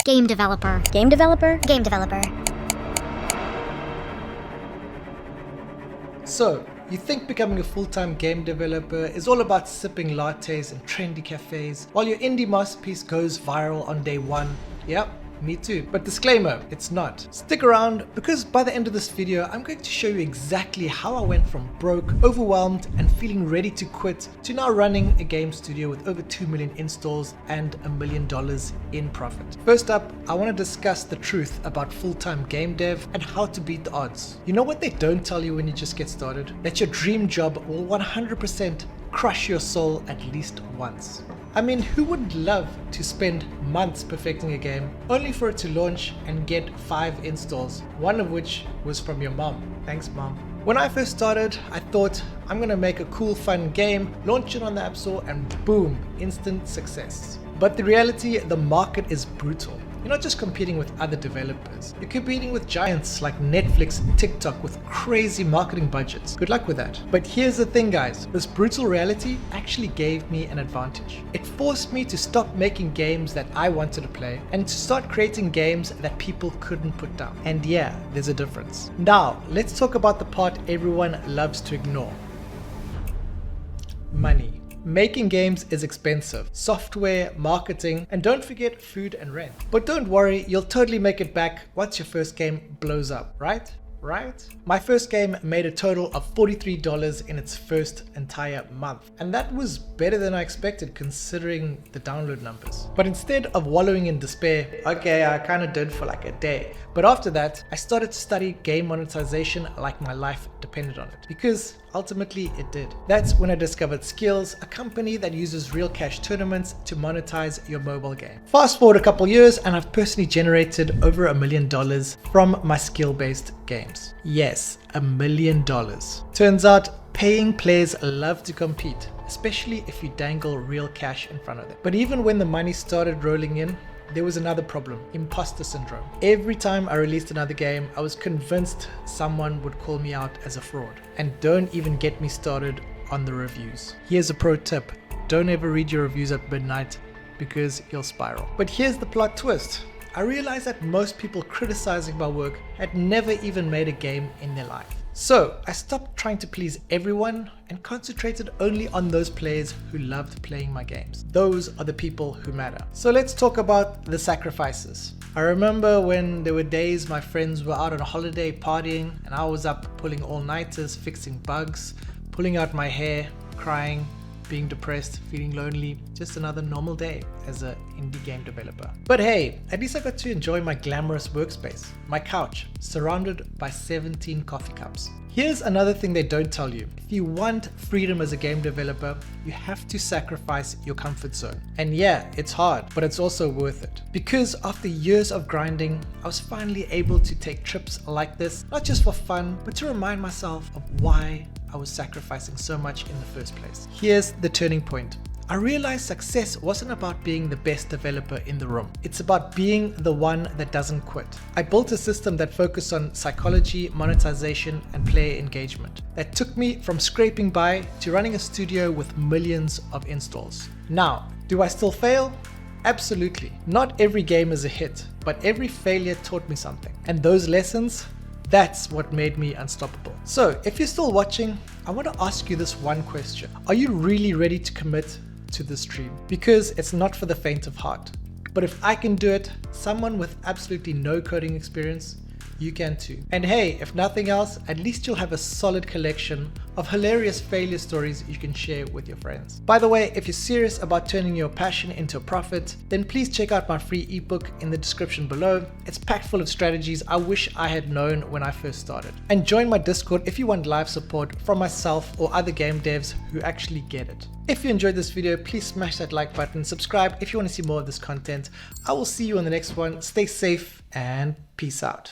Game developer. Game developer? Game developer. So, you think becoming a full-time game developer is all about sipping lattes in trendy cafes while your indie masterpiece goes viral on day one? Yep, me too. But disclaimer, it's not. Stick around because by the end of this video, I'm going to show you exactly how I went from broke, overwhelmed, and feeling ready to quit to now running a game studio with over 2 million installs and $1 million in profit. First up, I want to discuss the truth about full-time game dev and how to beat the odds. You know what they don't tell you when you just get started? That your dream job will 100% crush your soul at least once. I mean, who wouldn't love to spend months perfecting a game only for it to launch and get 5 installs, one of which was from your mom? Thanks, mom. When I first started, I thought I'm gonna make a cool, fun game, launch it on the App Store, and boom, instant success. But the reality, the market is brutal. You're not just competing with other developers. You're competing with giants like Netflix and TikTok with crazy marketing budgets. Good luck with that. But here's the thing, guys. This brutal reality actually gave me an advantage. It forced me to stop making games that I wanted to play and to start creating games that people couldn't put down. And yeah, there's a difference. Now, let's talk about the part everyone loves to ignore. Money. Making games is expensive. Software, marketing, and don't forget food and rent. But don't worry, you'll totally make it back once your first game blows up, right? My first game made a total of $43 in its first entire month. And that was better than I expected considering the download numbers. But instead of wallowing in despair, okay, I kind of did for like a day. But after that, I started to study game monetization like my life depended on it. Because ultimately it did. That's when I discovered Skills, a company that uses real cash tournaments to monetize your mobile game. Fast forward a couple years and I've personally generated over $1 million from my skill-based games. Yes, $1 million. Turns out paying players love to compete, especially if you dangle real cash in front of them. But even when the money started rolling in, there was another problem: imposter syndrome. Every time I released another game, I was convinced someone would call me out as a fraud. And don't even get me started on the reviews. Here's a pro tip: don't ever read your reviews at midnight because you'll spiral. But here's the plot twist. I realized that most people criticizing my work had never even made a game in their life. So I stopped trying to please everyone and concentrated only on those players who loved playing my games. Those are the people who matter. So let's talk about the sacrifices. I remember when there were days my friends were out on a holiday partying and I was up pulling all-nighters, fixing bugs, pulling out my hair, crying, being depressed, feeling lonely. Just another normal day as an indie game developer. But hey, at least I got to enjoy my glamorous workspace, my couch, surrounded by 17 coffee cups. Here's another thing they don't tell you. If you want freedom as a game developer, you have to sacrifice your comfort zone. And yeah, it's hard, but it's also worth it. Because after years of grinding, I was finally able to take trips like this, not just for fun, but to remind myself of why I was sacrificing so much in the first place. Here's the turning point. I realized success wasn't about being the best developer in the room. It's about being the one that doesn't quit. I built a system that focused on psychology, monetization, and player engagement. That took me from scraping by to running a studio with millions of installs. Now, do I still fail? Absolutely. Not every game is a hit, but every failure taught me something. And those lessons, that's what made me unstoppable. So if you're still watching, I want to ask you this one question. Are you really ready to commit to this dream? Because it's not for the faint of heart. But if I can do it, someone with absolutely no coding experience, you can too. And hey, if nothing else, at least you'll have a solid collection of hilarious failure stories you can share with your friends. By the way, if you're serious about turning your passion into a profit, then please check out my free ebook in the description below. It's packed full of strategies I wish I had known when I first started. And join my Discord if you want live support from myself or other game devs who actually get it. If you enjoyed this video, please smash that like button, subscribe if you want to see more of this content. I will see you on the next one. Stay safe and peace out.